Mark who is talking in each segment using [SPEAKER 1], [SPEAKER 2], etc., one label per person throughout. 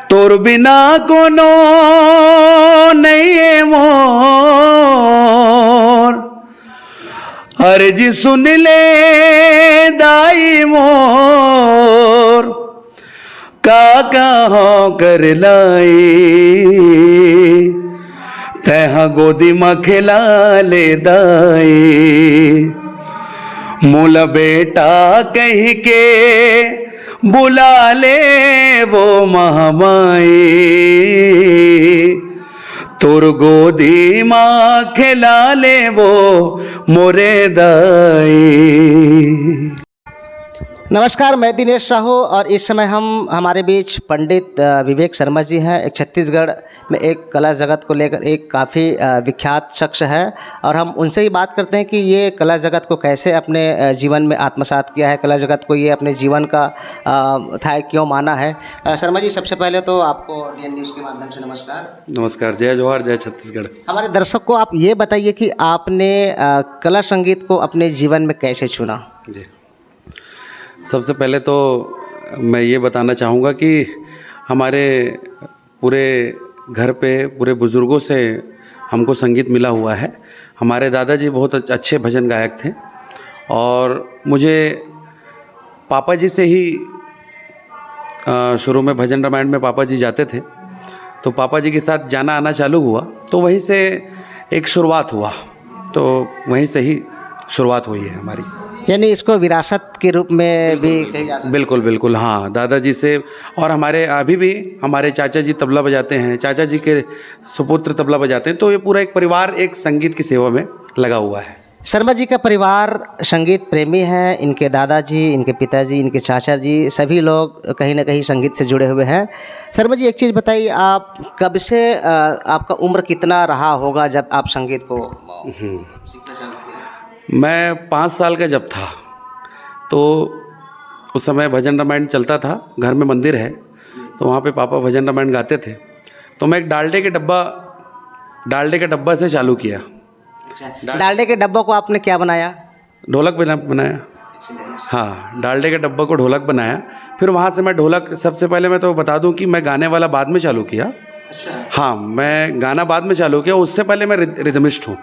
[SPEAKER 1] तोर बिना कोनो नहीं है मोर, अर्जी सुन ले दाई मोर, का कहाँ कर लाई तह गोदी में खिला ले दाई, मूल बेटा कह के बुला ले वो महामाई, तोर गोदी माँ खिला ले वो मोरे दाई।
[SPEAKER 2] नमस्कार, मैं दिनेश साहू और इस समय हमारे बीच पंडित विवेक शर्मा जी हैं। एक छत्तीसगढ़ में एक कला जगत को लेकर एक काफ़ी विख्यात शख्स है और हम उनसे ही बात करते हैं कि ये कला जगत को कैसे अपने जीवन में आत्मसात किया है, कला जगत को ये अपने जीवन का था क्यों माना है। शर्मा जी, सबसे पहले तो आपको DN न्यूज़ के माध्यम से नमस्कार।
[SPEAKER 1] नमस्कार, जय जोहार, जय छत्तीसगढ़।
[SPEAKER 2] हमारे दर्शक को आप ये बताइए कि आपने कला संगीत को अपने जीवन में कैसे चुना।
[SPEAKER 1] जी, सबसे पहले तो मैं ये बताना चाहूँगा कि हमारे पूरे घर पे पूरे बुज़ुर्गों से हमको संगीत मिला हुआ है। हमारे दादाजी बहुत अच्छे भजन गायक थे और मुझे पापा जी से ही शुरू में भजन रामायण में पापा जी जाते थे, तो पापा जी के साथ जाना आना चालू हुआ, तो वहीं से एक शुरुआत हुआ, तो वहीं से ही शुरुआत हुई है हमारी।
[SPEAKER 2] यानी इसको विरासत के रूप में भी कही जा सकती है।
[SPEAKER 1] बिल्कुल बिल्कुल, हाँ, दादाजी से। और हमारे अभी भी हमारे चाचा जी तबला बजाते हैं, चाचा जी के सुपुत्र तबला बजाते हैं, तो ये पूरा एक परिवार एक संगीत की सेवा में लगा हुआ है।
[SPEAKER 2] शर्मा जी का परिवार संगीत प्रेमी है। इनके दादाजी, इनके पिताजी, इनके चाचा जी सभी लोग कहीं ना कहीं संगीत से जुड़े हुए हैं। शर्मा जी, एक चीज़ बताइए, आप कब से आपका उम्र कितना रहा होगा जब आप संगीत को सीखना चालू किया?
[SPEAKER 1] मैं 5 साल का जब था तो उस समय भजन रामायण चलता था, घर में मंदिर है तो वहाँ पे पापा भजन रामायण गाते थे, तो मैं एक डालडे के डब्बा से चालू किया।
[SPEAKER 2] डालडे के डब्बों को आपने क्या बनाया?
[SPEAKER 1] ढोलक बनाया। हाँ, डालडे के डब्बा को ढोलक बनाया। फिर वहाँ से मैं ढोलक, सबसे पहले मैं तो बता दूँ कि मैं गाने वाला बाद में चालू किया।
[SPEAKER 2] अच्छा।
[SPEAKER 1] हाँ, मैं गाना बाद में चालू किया, उससे पहले मैं रिदमिस्ट हूँ।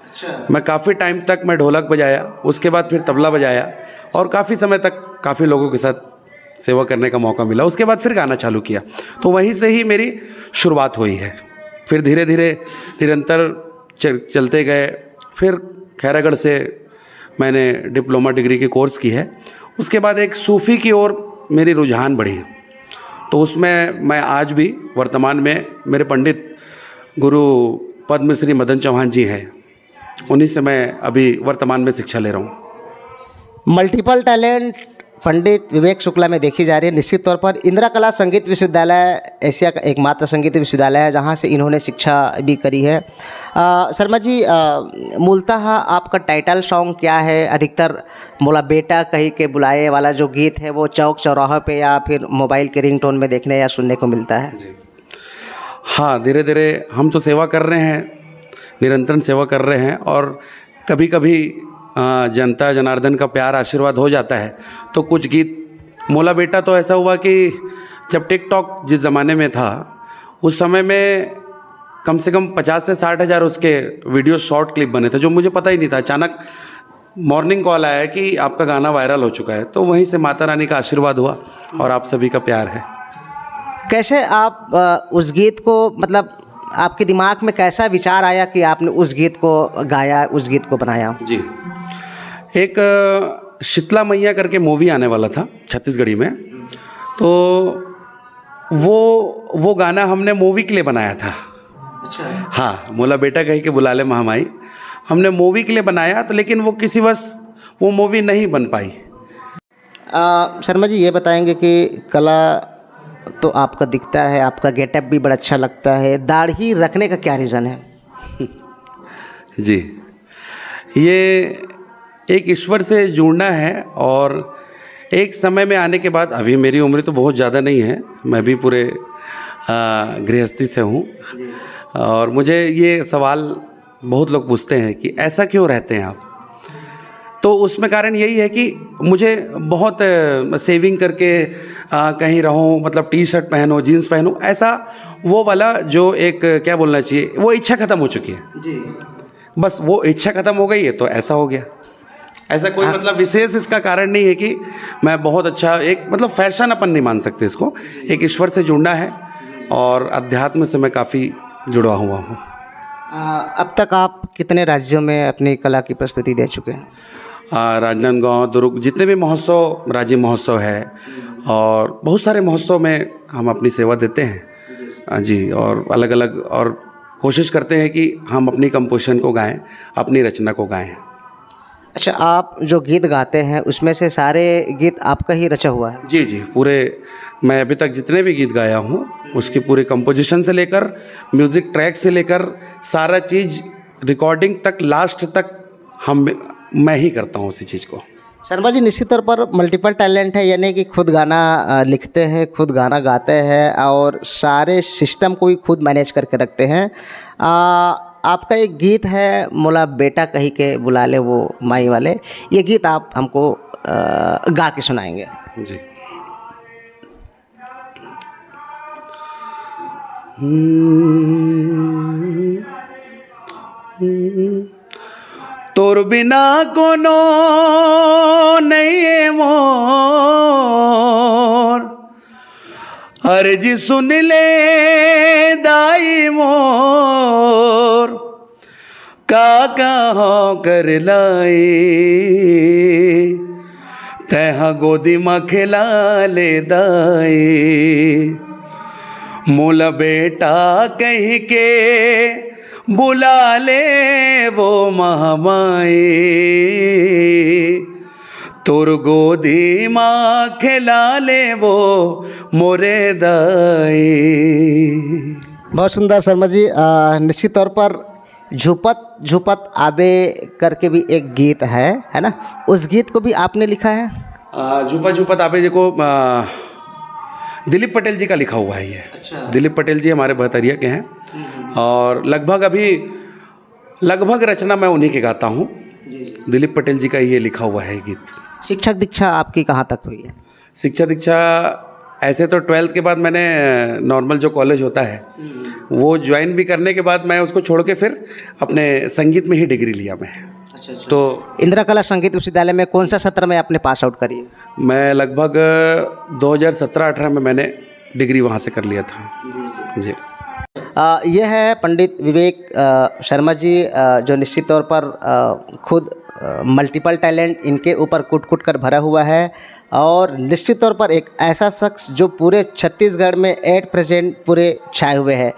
[SPEAKER 2] अच्छा।
[SPEAKER 1] मैं काफ़ी टाइम तक मैं ढोलक बजाया, उसके बाद फिर तबला बजाया और काफ़ी समय तक काफ़ी लोगों के साथ सेवा करने का मौका मिला। उसके बाद फिर गाना चालू किया, तो वहीं से ही मेरी शुरुआत हुई है। फिर धीरे धीरे निरंतर चलते गए। फिर खैरागढ़ से मैंने डिप्लोमा डिग्री की कोर्स की है। उसके बाद एक सूफ़ी की ओर मेरी रुझान बढ़ी, तो उसमें मैं आज भी वर्तमान में मेरे पंडित गुरु पद्मश्री मदन चौहान जी हैं, उन्हीं से मैं अभी वर्तमान में शिक्षा ले रहा हूँ।
[SPEAKER 2] मल्टीपल टैलेंट पंडित विवेक शुक्ला में देखी जा रही है। निश्चित तौर पर इंदिरा कला संगीत विश्वविद्यालय एशिया का एकमात्र संगीत विश्वविद्यालय है जहाँ से इन्होंने शिक्षा भी करी है। शर्मा जी, मूलतः आपका टाइटल सॉन्ग क्या है? अधिकतर मोला बेटा कही के बुलाए वाला जो गीत है वो चौक चौराहे पे या फिर मोबाइल के रिंगटोन में देखने या सुनने को मिलता है।
[SPEAKER 1] हाँ, धीरे धीरे हम तो सेवा कर रहे हैं, निरंतर सेवा कर रहे हैं और कभी कभी जनता जनार्दन का प्यार आशीर्वाद हो जाता है, तो कुछ गीत मोला बेटा तो ऐसा हुआ कि जब टिकटॉक जिस ज़माने में था उस समय में कम से कम 50 से 60 हज़ार उसके वीडियो शॉर्ट क्लिप बने थे, जो मुझे पता ही नहीं था। अचानक मॉर्निंग कॉल आया कि आपका गाना वायरल हो चुका है, तो वहीं से माता रानी का आशीर्वाद हुआ और आप सभी का प्यार है।
[SPEAKER 2] कैसे आप उस गीत को, मतलब आपके दिमाग में कैसा विचार आया कि आपने उस गीत को गाया, उस गीत को बनाया?
[SPEAKER 1] जी, एक शीतला मैया करके मूवी आने वाला था छत्तीसगढ़ी में, तो वो गाना हमने मूवी के लिए बनाया था।
[SPEAKER 2] अच्छा।
[SPEAKER 1] हाँ, मोला बेटा कही के बुला ले महामाई हमने मूवी के लिए बनाया, तो लेकिन वो किसी वश वो मूवी नहीं बन पाई।
[SPEAKER 2] शर्मा जी, ये बताएंगे कि कला तो आपका दिखता है, आपका गेटअप भी बड़ा अच्छा लगता है, दाढ़ी रखने का क्या रीज़न है?
[SPEAKER 1] जी, ये एक ईश्वर से जुड़ना है और एक समय में आने के बाद, अभी मेरी उम्र तो बहुत ज़्यादा नहीं है, मैं भी पूरे गृहस्थी से हूँ और मुझे ये सवाल बहुत लोग पूछते हैं कि ऐसा क्यों रहते हैं आप। तो उसमें कारण यही है कि मुझे बहुत सेविंग करके कहीं रहूं, मतलब टी शर्ट पहनो, जीन्स पहनो, ऐसा वो वाला जो एक क्या बोलना चाहिए, वो इच्छा ख़त्म हो चुकी है
[SPEAKER 2] जी।
[SPEAKER 1] बस। वो इच्छा ख़त्म हो गई है तो ऐसा हो गया। ऐसा कोई मतलब विशेष इसका कारण नहीं है कि मैं बहुत अच्छा एक मतलब फैशन अपन नहीं मान सकते इसको, एक ईश्वर से जुड़ना है और अध्यात्म से मैं काफ़ी जुड़ा हुआ हूँ।
[SPEAKER 2] अब तक आप कितने राज्यों में अपनी कला की प्रस्तुति दे चुके हैं?
[SPEAKER 1] राजनांदगांव, दुर्ग, जितने भी महोत्सव, राज्य महोत्सव है और बहुत सारे महोत्सव में हम अपनी सेवा देते हैं जी। और अलग अलग और कोशिश करते हैं कि हम अपनी कंपोजिशन को गाएं, अपनी रचना को गाएं।
[SPEAKER 2] अच्छा, आप जो गीत गाते हैं उसमें से सारे गीत आपका ही रचा हुआ है?
[SPEAKER 1] जी जी, पूरे मैं अभी तक जितने भी गीत गाया हूँ उसकी पूरी कंपोजिशन से लेकर म्यूज़िक ट्रैक से लेकर सारा चीज़ रिकॉर्डिंग तक लास्ट तक मैं ही करता हूँ उसी चीज़ को।
[SPEAKER 2] शर्मा जी निश्चित तौर पर मल्टीपल टैलेंट है, यानी कि खुद गाना लिखते हैं, खुद गाना गाते हैं और सारे सिस्टम को भी खुद मैनेज करके रखते हैं। आपका एक गीत है मोला बेटा कही के बुला ले वो माई वाले, ये गीत आप हमको गा के सुनाएंगे?
[SPEAKER 1] जी। तोर बिना कोनो नहीं मोर, अर्जी सुन ले दाई मोर, का कहो कर लाई तह गोदी में खिला ले दाई, मोला बेटा कह के बुला ले वो महामाई, तोर गोदी माँ खिला ले वो मोरे दाई।
[SPEAKER 2] बहुत सुंदर शर्मा जी। निश्चित तौर पर झुपत झुपत आबे करके भी एक गीत है ना, उस गीत को भी आपने लिखा है?
[SPEAKER 1] झुपत झुपत आबे देखो दिलीप पटेल जी का लिखा हुआ है ये।
[SPEAKER 2] अच्छा।
[SPEAKER 1] दिलीप पटेल जी हमारे बहतरिया के हैं और लगभग रचना मैं उन्हीं के गाता हूँ। दिलीप पटेल जी का ये लिखा हुआ है गीत।
[SPEAKER 2] शिक्षक दीक्षा आपकी कहाँ तक हुई है?
[SPEAKER 1] शिक्षा दीक्षा ऐसे तो 12th के बाद मैंने नॉर्मल जो कॉलेज होता है वो ज्वाइन भी करने के बाद मैं उसको छोड़ के फिर अपने संगीत में ही डिग्री लिया मैं।
[SPEAKER 2] अच्छा।
[SPEAKER 1] तो
[SPEAKER 2] इंदिरा कला संगीत विश्वविद्यालय में कौन सा सत्र में आपने पास आउट करी है?
[SPEAKER 1] मैं लगभग 2017-18 में मैंने डिग्री वहाँ से कर लिया था। जी।
[SPEAKER 2] यह है पंडित विवेक शर्मा जी, जो निश्चित तौर पर खुद मल्टीपल टैलेंट इनके ऊपर कुट कर भरा हुआ है और निश्चित तौर पर एक ऐसा शख्स जो पूरे छत्तीसगढ़ में एट प्रेजेंट पूरे छाए हुए हैं।